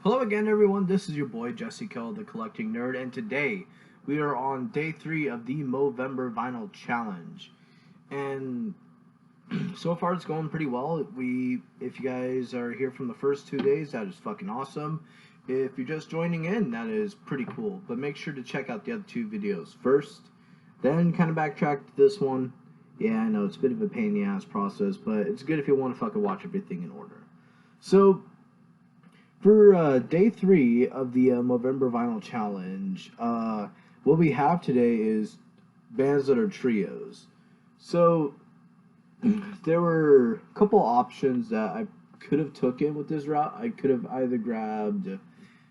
Hello again, everyone. This is your boy Jesse Kell, the Collecting Nerd, and today we are on day 3 of the Movember Vinyl Challenge. And so far, it's going pretty well. If you guys are here from the first 2 days, that is fucking awesome. If you're just joining in, that is pretty cool. But make sure to check out the other 2 videos first, then kind of backtrack to this one. Yeah, I know it's a bit of a pain in the ass process, but it's good if you want to fucking watch everything in order. So, for day 3 of the Movember Vinyl Challenge, what we have today is bands that are trios. So there were a couple options that I could have taken with this route. I could have either grabbed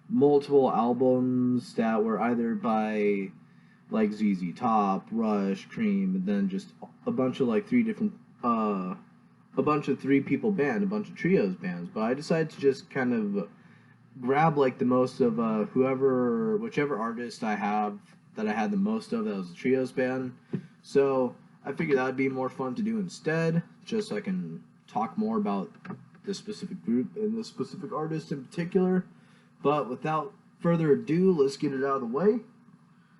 multiple albums that were either by like ZZ Top, Rush, Cream, and then just a bunch of like 3 different a bunch of 3 people band, a bunch of trios bands, but I decided to just kind of grab like the most of whichever artist I have that I had the most of that was a trios band. So I figured that would be more fun to do instead, just so I can talk more about this specific group and this specific artist in particular. But without further ado, let's get it out of the way.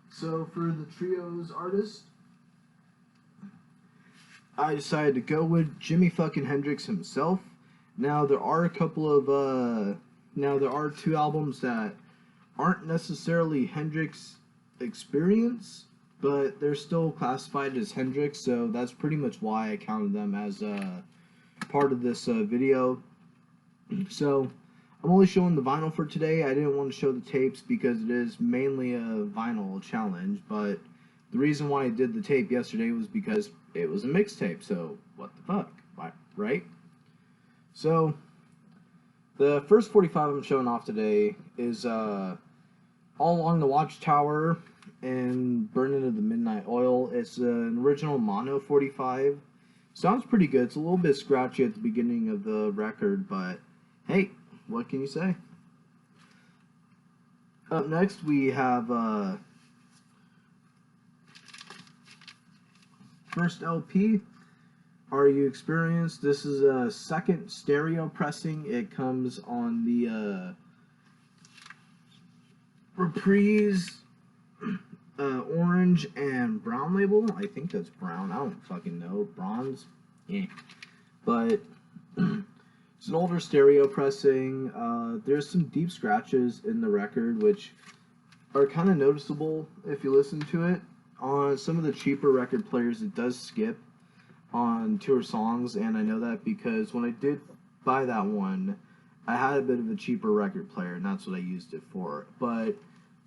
So for the trios artist, I decided to go with Jimi fucking Hendrix himself. Now there are there are 2 albums that aren't necessarily Hendrix experience, but they're still classified as Hendrix, so that's pretty much why I counted them as part of this video. So I'm only showing the vinyl for today. I didn't want to show the tapes because it is mainly a vinyl challenge, but the reason why I did the tape yesterday was because it was a mixtape, so what the fuck, right? So the first 45 I'm showing off today is All Along the Watchtower and Burn Into the Midnight Oil. It's an original mono 45. Sounds pretty good. It's a little bit scratchy at the beginning of the record, but hey, what can you say? Up next we have first LP, Are You Experienced? This is a second stereo pressing. It comes on the Reprise orange and brown label. I think that's brown. I don't fucking know. Bronze? Yeah. But it's an older stereo pressing. There's some deep scratches in the record, which are kind of noticeable if you listen to it. On some of the cheaper record players, it does skip on 2 songs, and I know that because when I did buy that one, I had a bit of a cheaper record player, and that's what I used it for. But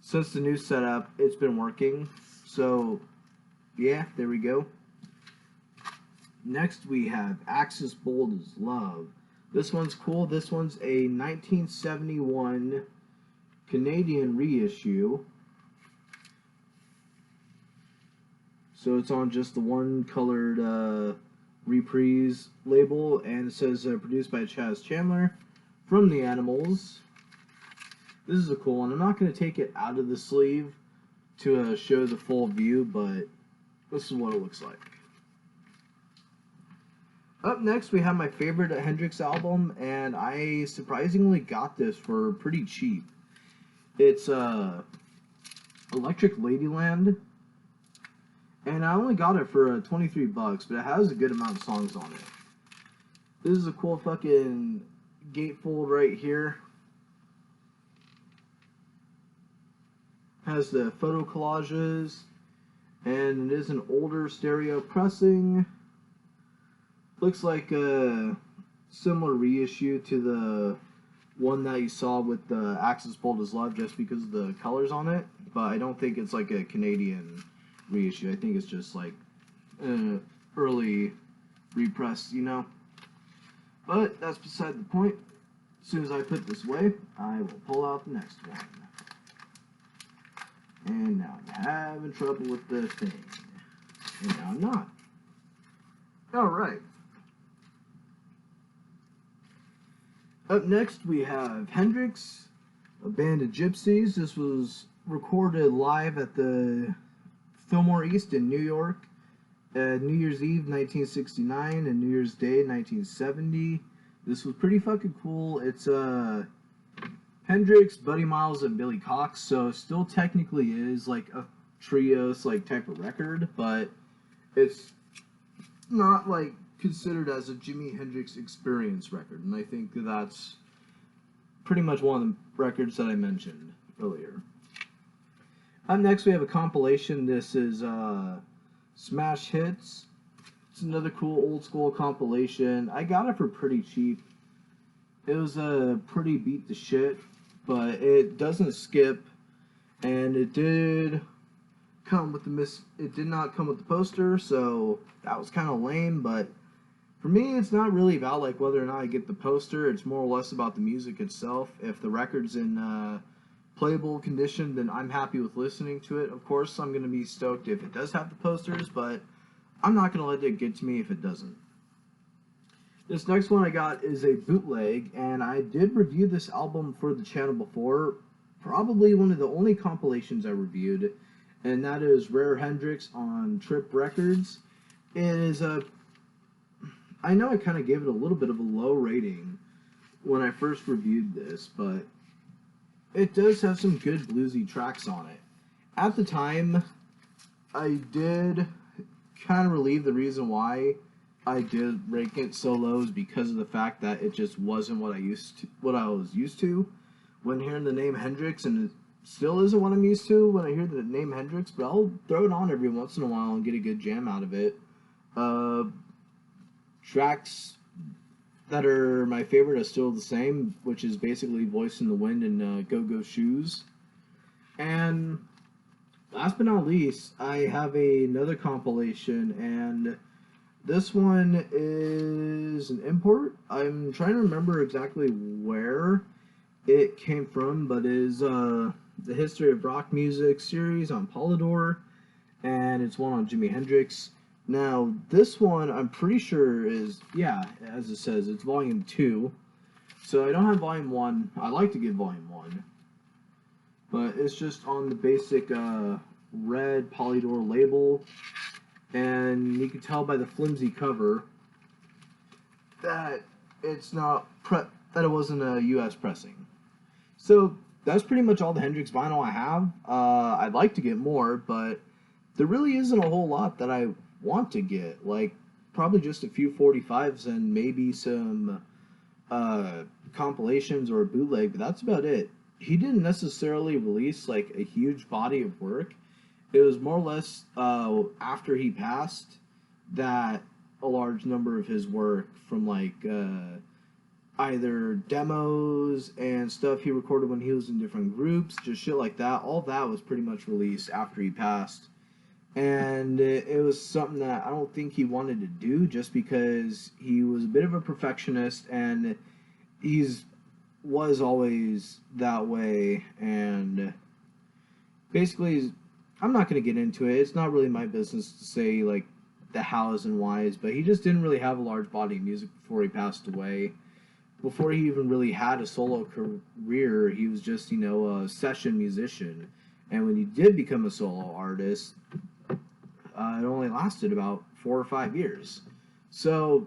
since the new setup, it's been working. So, yeah, there we go. Next, we have Axis Bold as Love. This one's cool. This one's a 1971 Canadian reissue. So it's on just the one colored Reprise label, and it says produced by Chaz Chandler from The Animals. This is a cool one. I'm not going to take it out of the sleeve to show the full view, but this is what it looks like. Up next, we have my favorite Hendrix album, and I surprisingly got this for pretty cheap. It's Electric Ladyland. And I only got it for 23 bucks, but it has a good amount of songs on it. This is a cool fucking gatefold right here. Has the photo collages, and it is an older stereo pressing. Looks like a similar reissue to the one that you saw with the Axis Bold as Love, just because of the colors on it. But I don't think it's like a Canadian reissue. I think it's just like early repress, you know. But that's beside the point. As soon as I put this away, I will pull out the next one. And now I'm having trouble with the thing. And now I'm not. Alright. Up next we have Hendrix, a band of Gypsies. This was recorded live at the Fillmore East in New York, New Year's Eve 1969 and New Year's Day 1970. This was pretty fucking cool. It's Hendrix, Buddy Miles, and Billy Cox. So still technically is like a trios like type of record, but it's not like considered as a Jimi Hendrix Experience record, and I think that's pretty much one of the records that I mentioned earlier. Up next, we have a compilation. This is Smash Hits. It's another cool old school compilation. I got it for pretty cheap. It was a pretty beat the shit, but it doesn't skip, and it did come with the It did not come with the poster, so that was kind of lame. But for me, it's not really about like whether or not I get the poster. It's more or less about the music itself. If the record's in playable condition, then I'm happy with listening to it. Of course, I'm gonna be stoked if it does have the posters, but I'm not gonna let it get to me if it doesn't. This next one I got is a bootleg, and I did review this album for the channel before. Probably one of the only compilations I reviewed, and that is Rare Hendrix on Trip Records. It is I know I kind of gave it a little bit of a low rating when I first reviewed this, but it does have some good bluesy tracks on it. At the time, I did kind of relieve the reason why I did rank it so low is because of the fact that it just wasn't what I was used to when hearing the name Hendrix, and it still isn't what I'm used to when I hear the name Hendrix, but I'll throw it on every once in a while and get a good jam out of it. Tracks that are my favorite are still the same, which is basically Voice in the Wind and Go Go Shoes. And last but not least, I have another compilation, and this one is an import. I'm trying to remember exactly where it came from, but it is the History of Rock Music series on Polydor, and it's one on Jimi Hendrix. Now, this one, I'm pretty sure is, yeah, as it says, it's Volume 2. So I don't have Volume 1. I like to get Volume 1. But it's just on the basic red Polydor label. And you can tell by the flimsy cover that it's not that it wasn't a US pressing. So that's pretty much all the Hendrix vinyl I have. I'd like to get more, but there really isn't a whole lot that I want to get. Like, probably just a few 45s and maybe some compilations or a bootleg, but that's about it. He didn't necessarily release like a huge body of work. It was more or less after he passed that a large number of his work from like either demos and stuff he recorded when he was in different groups, just shit like that, all that was pretty much released after he passed. And it was something that I don't think he wanted to do, just because he was a bit of a perfectionist, and was always that way. And basically, I'm not going to get into it. It's not really my business to say like the hows and whys, but he just didn't really have a large body of music before he passed away. Before he even really had a solo career, he was just, a session musician. And when he did become a solo artist, it only lasted about 4 or 5 years. So,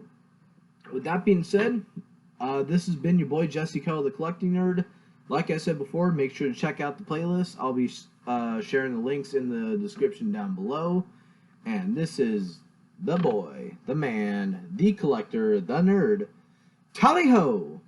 with that being said, this has been your boy Jesse Kell, the Collecting Nerd. Like I said before, make sure to check out the playlist. I'll be sharing the links in the description down below. And this is the boy, the man, the collector, the nerd. Tally ho!